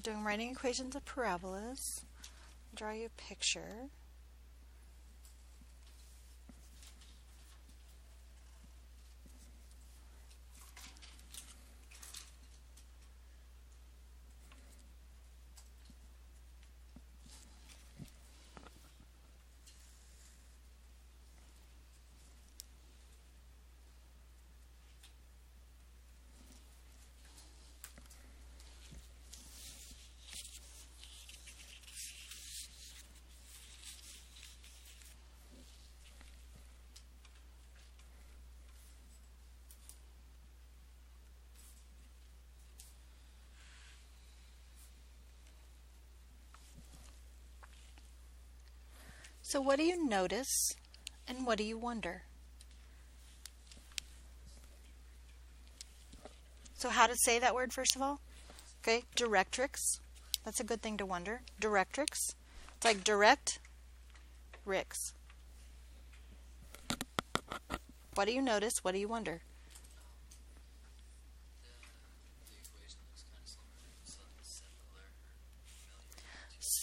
we're doing writing equations of parabolas. I'll draw you a picture. So what do you notice and what do you wonder? So how to say that word first of all? Okay, directrix. That's a good thing to wonder. Directrix. It's like direct rix. What do you notice? What do you wonder?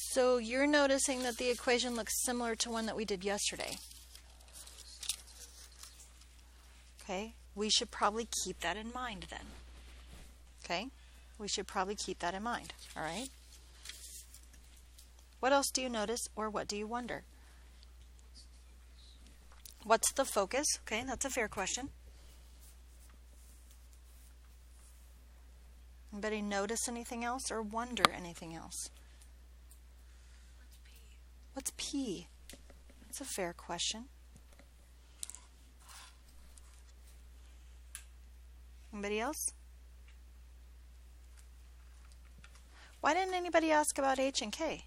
So you're noticing that the equation looks similar to one that we did yesterday. Okay, we should probably keep that in mind then. Okay, we should probably keep that in mind. All right. What else do you notice or what do you wonder? What's the focus? Okay, that's a fair question. Anybody notice anything else or wonder anything else? What's P? That's a fair question. Anybody else? Why didn't anybody ask about H and K?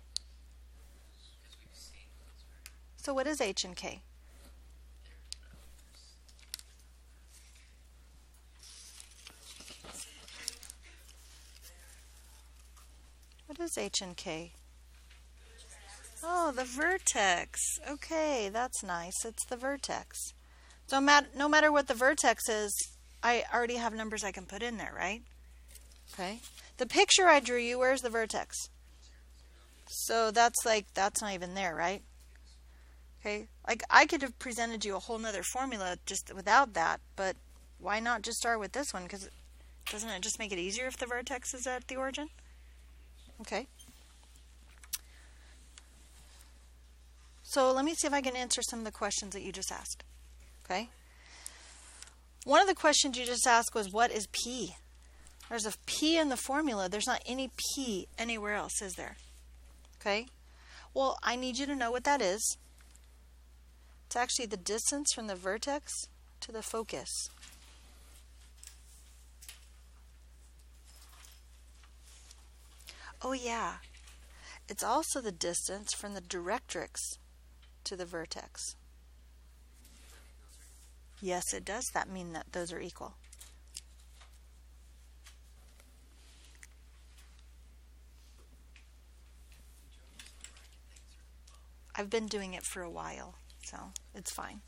So what is H and K? What is H and K? Oh, the vertex. Okay, that's nice. It's the vertex. So no matter what the vertex is, I already have numbers I can put in there, right? Okay. The picture I drew you, where's the vertex? So that's not even there, right? Okay. Like I could have presented you a whole nother formula just without that, but why not just start with this one? Because doesn't it just make it easier if the vertex is at the origin? Okay. So let me see if I can answer some of the questions that you just asked. Okay. One of the questions you just asked was, what is P? There's a P in the formula. There's not any P anywhere else, is there? Okay. Well, I need you to know what that is. It's actually the distance from the vertex to the focus. Oh yeah. It's also the distance from the directrix to the vertex. Yes, it does. That mean that those are equal. I've been doing it for a while, so it's fine.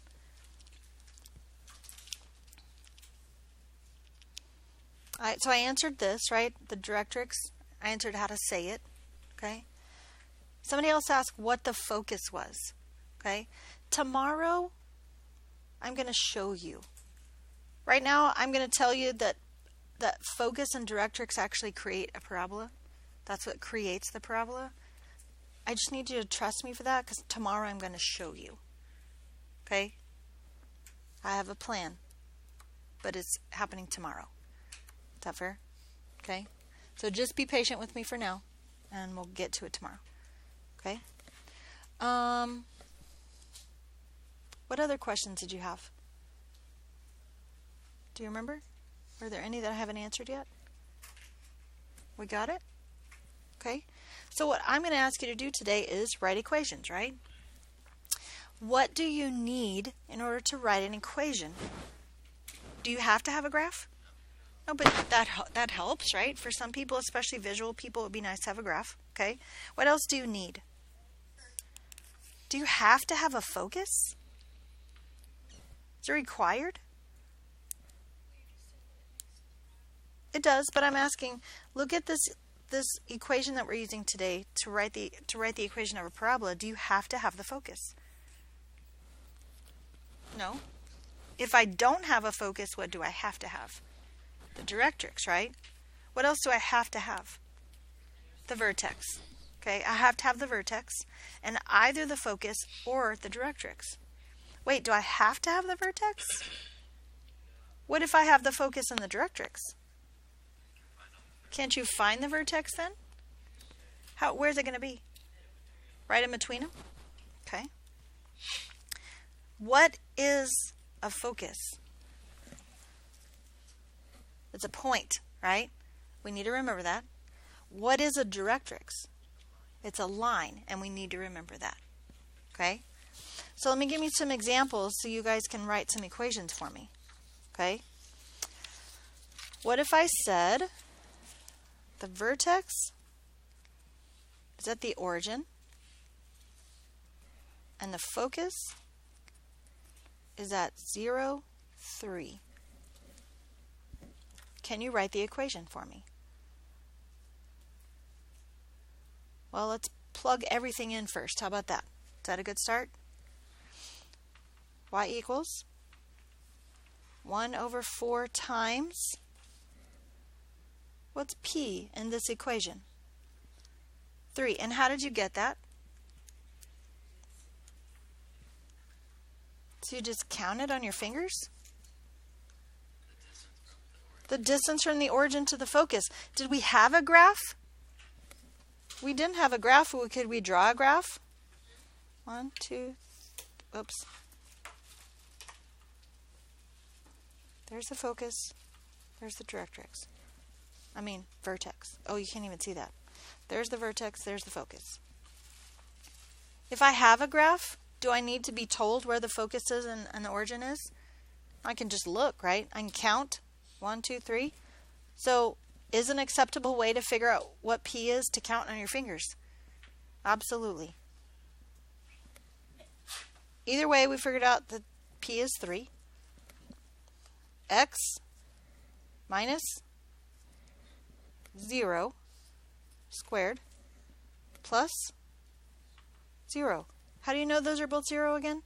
So I answered this, right? The directrix. I answered how to say it. Okay. Somebody else asked what the focus was. Okay. Tomorrow, I'm going to show you. Right now, I'm going to tell you that focus and directrix actually create a parabola. That's what creates the parabola. I just need you to trust me for that because tomorrow I'm going to show you. Okay? I have a plan, but it's happening tomorrow. Is that fair? Okay? So just be patient with me for now, and we'll get to it tomorrow. Okay? What other questions did you have? Do you remember? Are there any that I haven't answered yet? We got it? Okay. So what I'm going to ask you to do today is write equations, right? What do you need in order to write an equation? Do you have to have a graph? No, but that helps, right? For some people, especially visual people, it would be nice to have a graph. Okay. What else do you need? Do you have to have a focus? Is it required? It does, but I'm asking, look at this this equation that we're using today to write the equation of a parabola, do you have to have the focus? No. If I don't have a focus, what do I have to have? The directrix, right? What else do I have to have? The vertex. Okay, I have to have the vertex and either the focus or the directrix. Wait, do I have to have the vertex? What if I have the focus and the directrix? Can't you find the vertex then? Where's it going to be? Right in between them? Okay. What is a focus? It's a point, right? We need to remember that. What is a directrix? It's a line, and we need to remember that. Okay? So let me give you some examples so you guys can write some equations for me. Okay? What if I said the vertex is at the origin and the focus is at 0, 3? Can you write the equation for me? Well, let's plug everything in first. How about that? Is that a good start? Y equals 1 over 4 times, what's P in this equation? 3. And how did you get that? So you just count it on your fingers? The distance from the origin to the focus. Did we have a graph? We didn't have a graph. Could we draw a graph? 1, 2, oops. There's the focus. There's the directrix. Vertex. Oh, you can't even see that. There's the vertex. There's the focus. If I have a graph, do I need to be told where the focus is and the origin is? I can just look, right? I can count. 1, 2, 3. So, is an acceptable way to figure out what P is to count on your fingers? Absolutely. Either way, we figured out that P is 3. X minus 0 squared plus 0. How do you know those are both 0 again?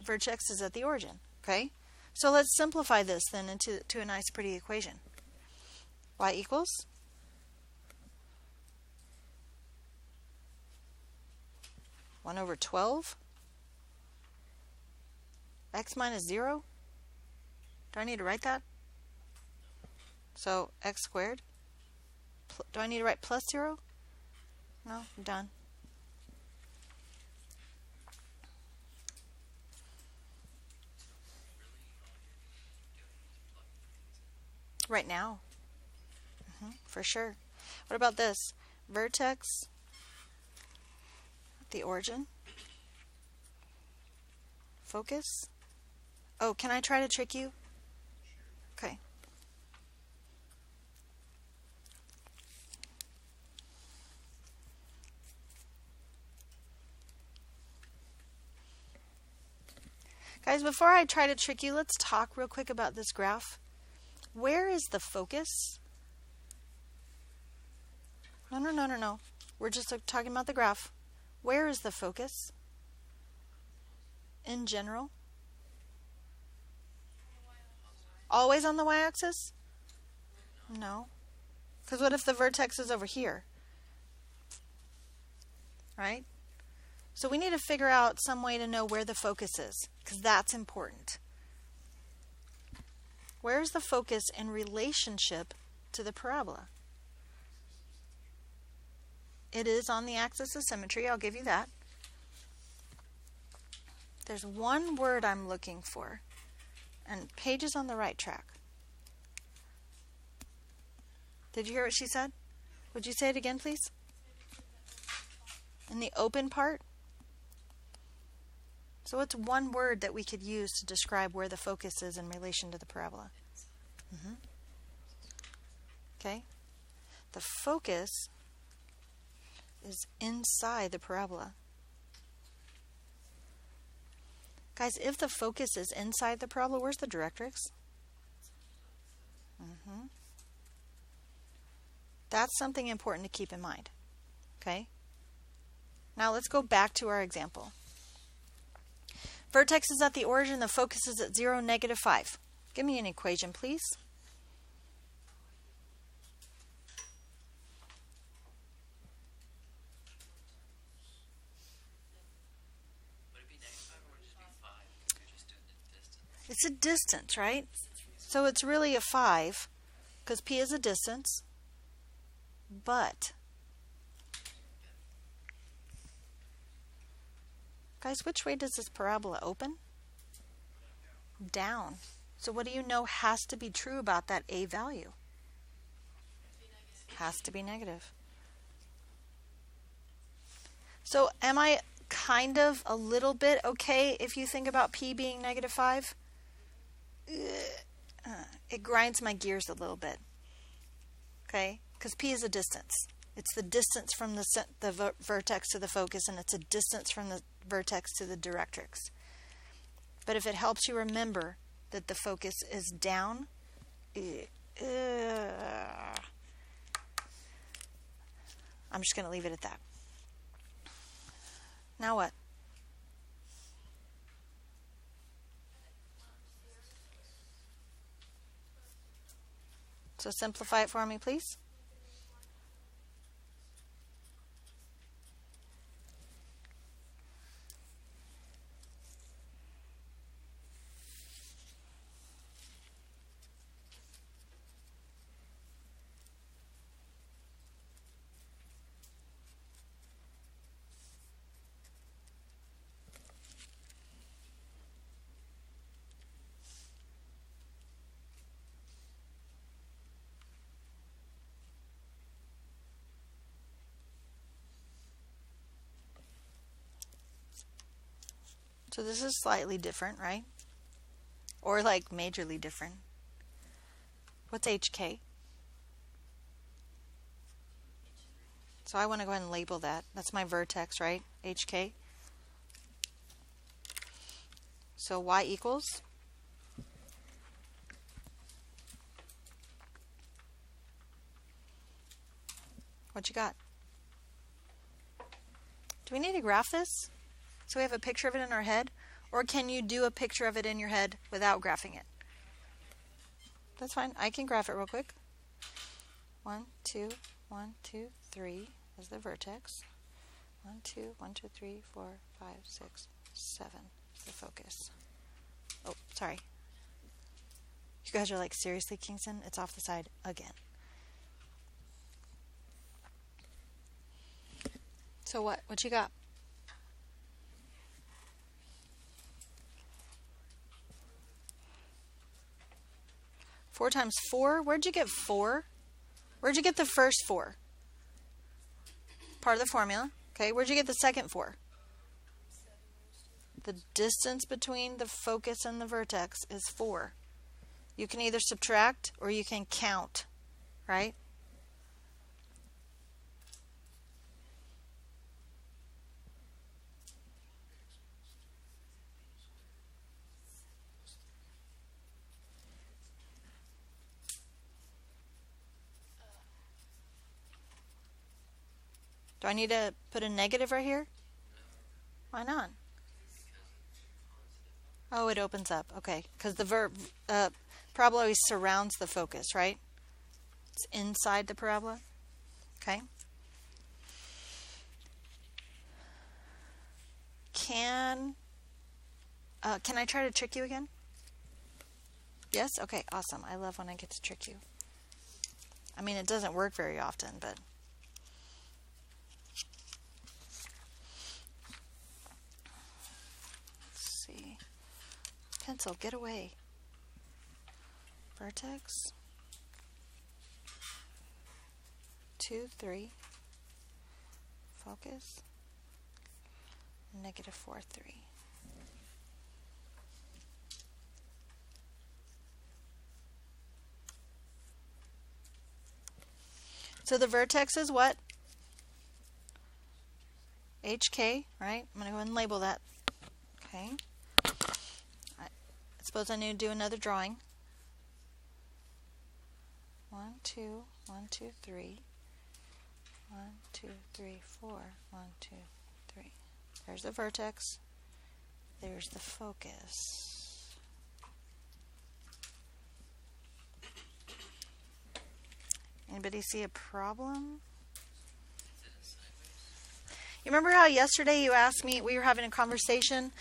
Vertex is at the origin. Okay? So let's simplify this then into a nice pretty equation. Y equals 1 over 12 x minus 0. Do I need to write that? So x squared. Do I need to write plus 0? No, I'm done. Right now. For sure. What about this? Vertex, the origin, focus. Oh, can I try to trick you? Okay. Guys, before I try to trick you, let's talk real quick about this graph. Where is the focus? No. We're just talking about the graph. Where is the focus? In general? Always on the y-axis? No. Because what if the vertex is over here? Right? So we need to figure out some way to know where the focus is, because that's important. Where is the focus in relationship to the parabola? It is on the axis of symmetry, I'll give you that. There's one word I'm looking for, and Paige is on the right track. Did you hear what she said? Would you say it again, please? In the open part? So what's one word that we could use to describe where the focus is in relation to the parabola? Okay. The focus is inside the parabola. Guys, if the focus is inside the parabola, where's the directrix? That's something important to keep in mind. Okay? Now let's go back to our example. Vertex is at the origin, the focus is at 0, -5. Give me an equation, please. It's a distance, right? So it's really a 5 because P is a distance. But, guys, which way does this parabola open? Down. So what do you know has to be true about that A value? Has to be negative. So am I kind of a little bit okay if you think about P being -5? It grinds my gears a little bit. Okay? Because P is a distance. It's the distance from the vertex to the focus, and it's a distance from the vertex to the directrix. But if it helps you remember that the focus is down, I'm just going to leave it at that. Now what? So simplify it for me, please. So this is slightly different, right? Or like majorly different. What's HK? So I want to go ahead and label that. That's my vertex, right? HK. So Y equals? What you got? Do we need to graph this? So we have a picture of it in our head? Or can you do a picture of it in your head without graphing it? That's fine. I can graph it real quick. 1, 2, 1, 2, 3 is the vertex. 1, 2, 1, 2, 3, 4, 5, 6, 7 is the focus. Oh, sorry. You guys are like, seriously, Kingston? It's off the side again. So what? What you got? Four times 4? Where'd you get 4? Where'd you get the first 4? Part of the formula. Okay, where'd you get the second 4? The distance between the focus and the vertex is 4. You can either subtract or you can count, right? Do I need to put a negative right here? Why not? Oh, it opens up. Okay, because the parabola always surrounds the focus, right? It's inside the parabola. Okay. Can I try to trick you again? Yes? Okay, awesome. I love when I get to trick you. I mean, it doesn't work very often, but... Let's see. Pencil, get away. Vertex. 2, 3. Focus. -4, 3. So the vertex is what? HK, right? I'm going to go ahead and label that. Okay. I suppose I need to do another drawing. 1, 2, 1, 2, 3. 1, 2, 3, 4. 1, 2, 3. There's the vertex. There's the focus. Anybody see a problem? You remember how yesterday you asked me, we were having a conversation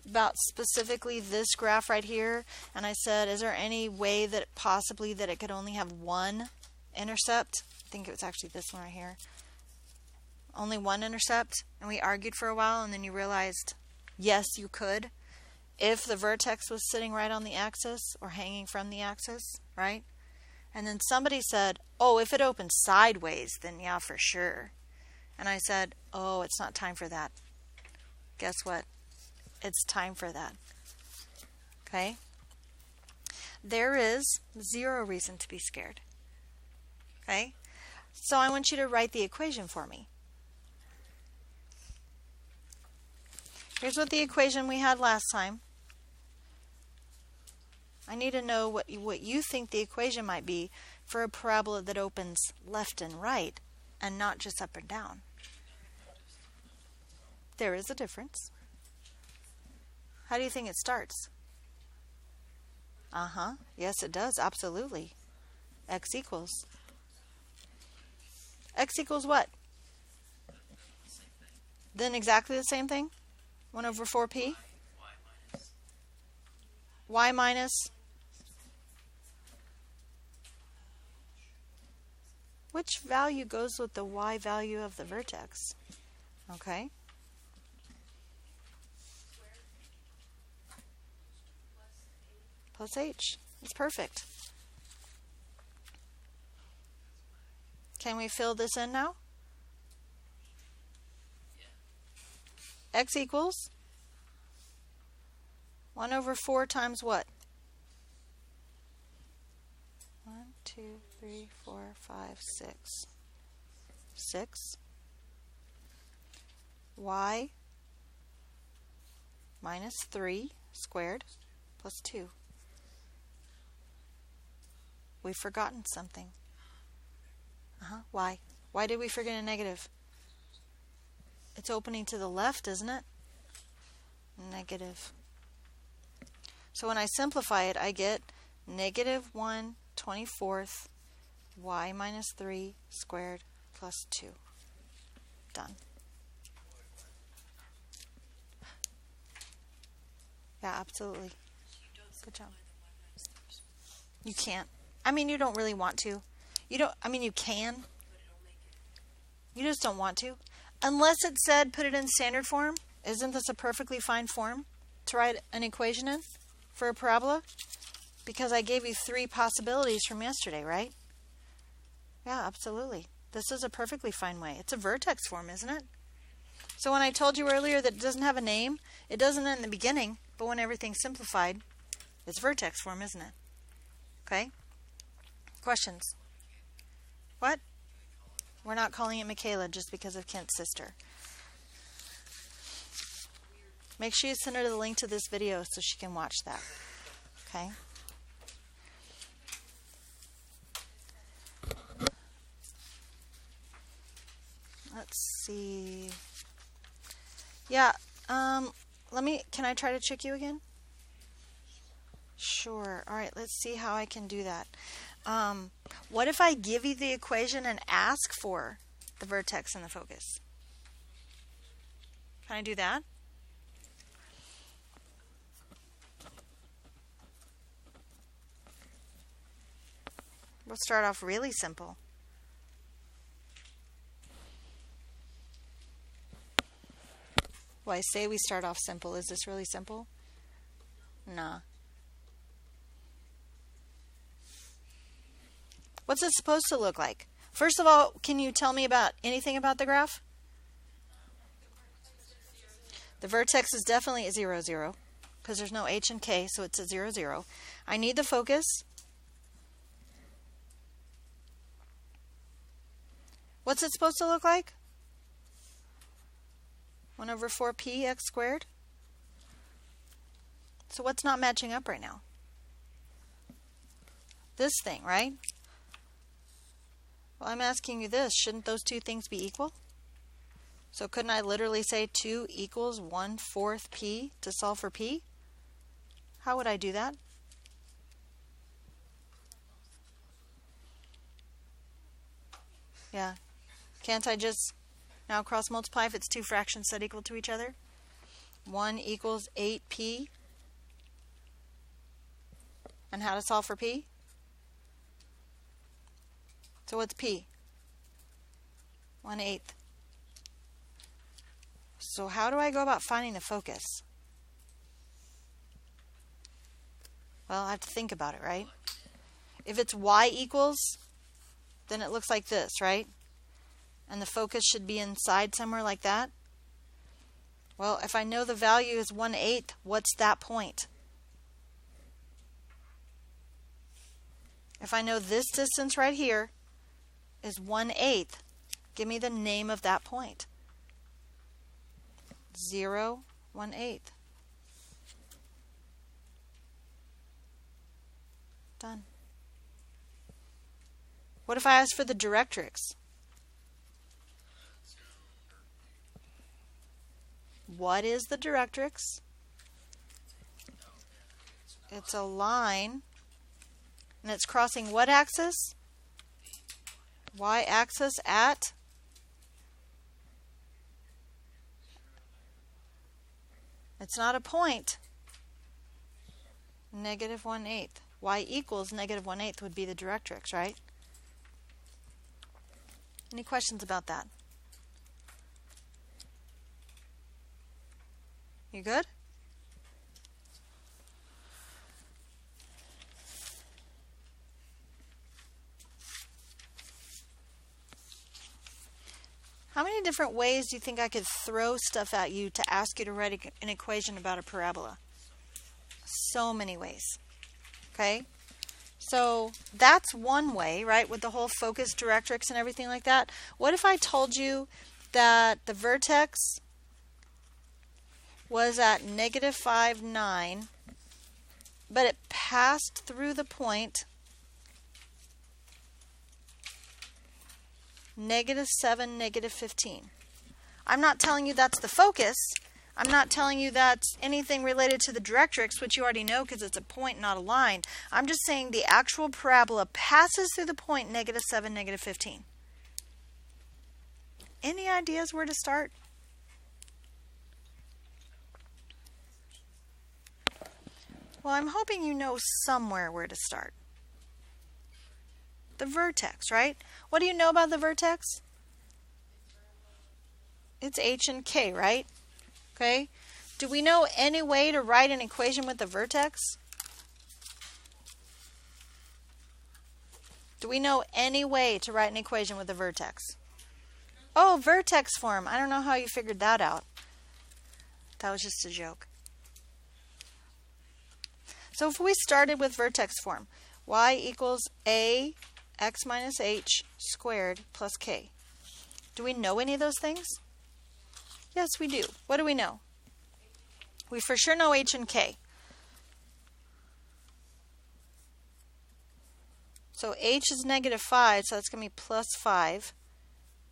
about specifically this graph right here, and I said, is there any way that possibly that it could only have one intercept? I think it was actually this one right here. Only one intercept, and we argued for a while, and then you realized, yes, you could. If the vertex was sitting right on the axis or hanging from the axis, right? And then somebody said, oh, if it opens sideways, then yeah, for sure. And I said, oh, it's not time for that. Guess what? It's time for that. Okay? There is zero reason to be scared. Okay? So I want you to write the equation for me. Here's what the equation we had last time. I need to know what you think the equation might be for a parabola that opens left and right and not just up and down. There is a difference. How do you think it starts? Yes, it does. Absolutely. X equals. X equals what? Then exactly the same thing? 1 over 4p? Y minus. Which value goes with the y value of the vertex? Okay. Plus h. It's perfect. Can we fill this in now? X equals 1 over 4 times what? 1, 2, 3, 4, 5, 6. 6. Y minus 3 squared plus 2. We've forgotten something. Why? Why did we forget a negative? It's opening to the left, isn't it? Negative. So when I simplify it, I get negative 1/24 y minus 3 squared plus 2. Done. Yeah, absolutely. Good job. You can't. I mean, you don't really want to. You don't. I mean, you can. You just don't want to. Unless it said put it in standard form. Isn't this a perfectly fine form to write an equation in for a parabola? Because I gave you 3 possibilities from yesterday, right? Yeah, absolutely. This is a perfectly fine way. It's a vertex form, isn't it? So when I told you earlier that it doesn't have a name, it doesn't in the beginning, but when everything's simplified, it's vertex form, isn't it? Okay? Questions? What? We're not calling it Michaela just because of Kent's sister. Make sure you send her the link to this video so she can watch that. Okay? Let's see. Yeah, can I try to trick you again? Sure. All right, let's see how I can do that. What if I give you the equation and ask for the vertex and the focus? Can I do that? We'll start off really simple. Well, I say we start off simple. Is this really simple? Nah. What's it supposed to look like? First of all, can you tell me about anything about the graph? The vertex is definitely a 0, 0 because there's no h and k, so it's a 0, 0. I need the focus. What's it supposed to look like? 1 over 4p x squared. So what's not matching up right now? This thing, right? Well, I'm asking you this. Shouldn't those two things be equal? So couldn't I literally say 2 equals 1/4 p to solve for p? How would I do that? Yeah. Can't I just now cross multiply if it's two fractions set equal to each other? 1 equals 8p. And how to solve for p? So what's p? 1/8. So how do I go about finding the focus? Well, I have to think about it, right? If it's y equals, then it looks like this, right? And the focus should be inside somewhere like that. Well, if I know the value is 1/8, what's that point? If I know this distance right here is 1/8, give me the name of that point. 0, 1/8. Done. What if I ask for the directrix? What is the directrix? It's a line, and it's crossing what axis? Y-axis at? It's not a point. Negative 1/8. Y equals negative 1/8 would be the directrix, right? Any questions about that? You good? How many different ways do you think I could throw stuff at you to ask you to write an equation about a parabola? So many ways. Okay? So that's one way, right, with the whole focus, directrix, and everything like that. What if I told you that the vertex was at -5, 9, but it passed through the point -7, -15. I'm not telling you that's the focus. I'm not telling you that's anything related to the directrix, which you already know because it's a point, not a line. I'm just saying the actual parabola passes through the point -7, -15. Any ideas where to start? Well, I'm hoping you know somewhere where to start. The vertex, right? What do you know about the vertex? It's h and k, right? Okay. Do we know any way to write an equation with the vertex? Do we know any way to write an equation with the vertex? Oh, vertex form. I don't know how you figured that out. That was just a joke. So if we started with vertex form, y equals a x minus h squared plus k. Do we know any of those things? Yes, we do. What do we know? We for sure know h and k. So h is -5, so that's going to be +5.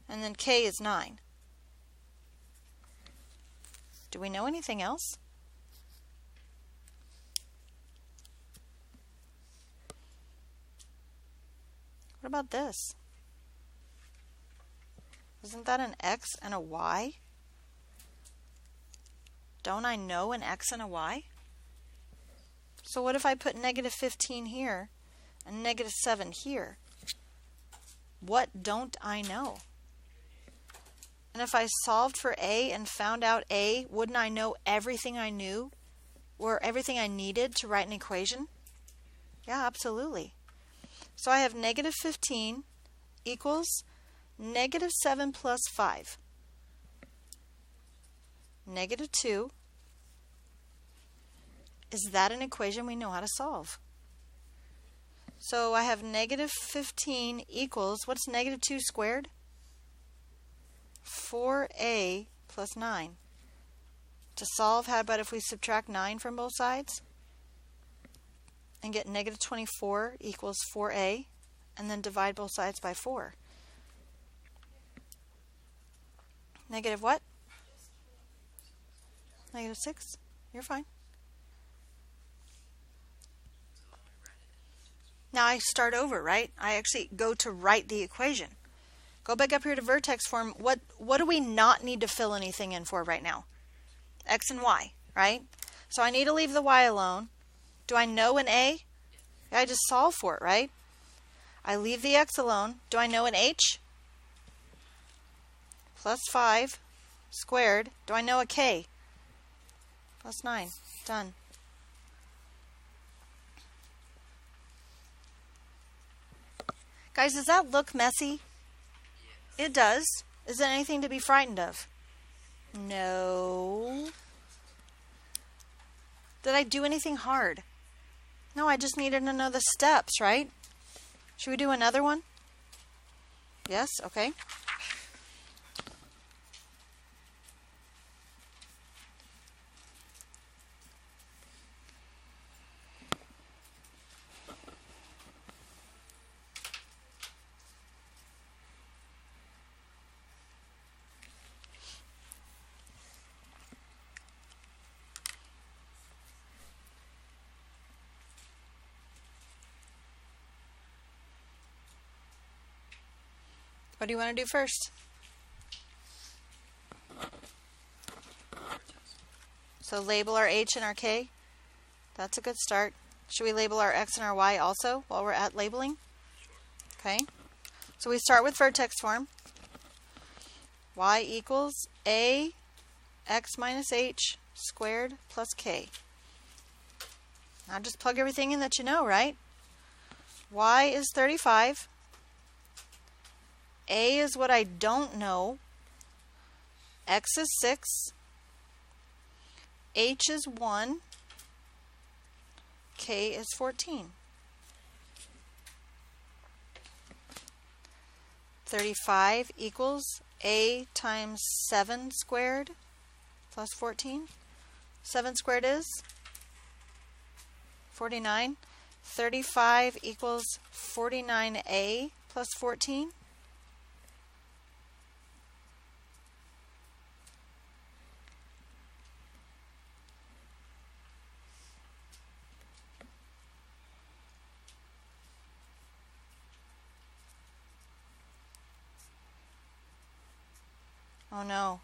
And then k is 9. Do we know anything else? What about this? Isn't that an x and a y? Don't I know an x and a y? So what if I put -15 here and -7 here? What don't I know? And if I solved for a and found out a, wouldn't I know everything I knew or everything I needed to write an equation? Yeah, absolutely. So I have -15 equals -7 plus 5. -2. Is that an equation we know how to solve? So I have -15 equals, what's -2 squared? 4a plus 9. To solve, how about if we subtract 9 from both sides? And get -24 equals 4a, and then divide both sides by 4. Negative what? Negative 6? You're fine. Now I start over, right? I actually go to write the equation. Go back up here to vertex form. What do we not need to fill anything in for right now? X and Y, right? So I need to leave the Y alone. Do I know an A? Yeah, I just solve for it, right? I leave the X alone. Do I know an H? Plus 5 squared. Do I know a K? Plus 9. Done. Guys, does that look messy? It does. Is there anything to be frightened of? No. Did I do anything hard? No, I just needed to know the steps, right? Should we do another one? Yes? Okay. What do you want to do first? So label our H and our K. That's a good start. Should we label our X and our Y also while we're at labeling? Okay. So we start with vertex form. Y equals A X minus H squared plus K. Now just plug everything in that you know, right? Y is 35. A is what I don't know. X is 6. H is 1. K is 14. 35 equals A times 7 squared plus 14. 7 squared is 49. 35 equals 49A plus 14. Oh no.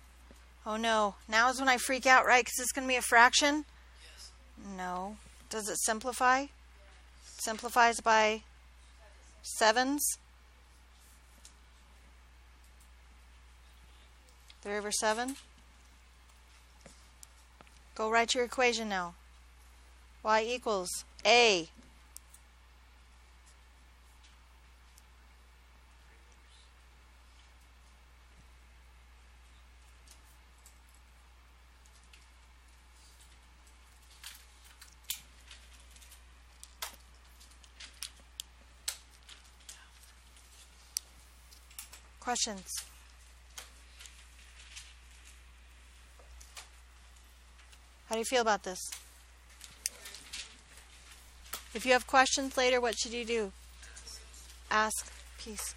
Oh no. Now is when I freak out, right? Because it's going to be a fraction? Yes. No. Does it simplify? Simplifies by 7s. 3 over 7. Go write your equation now. Y equals A. Questions? How do you feel about this? If you have questions later, what should you do? Ask. Peace.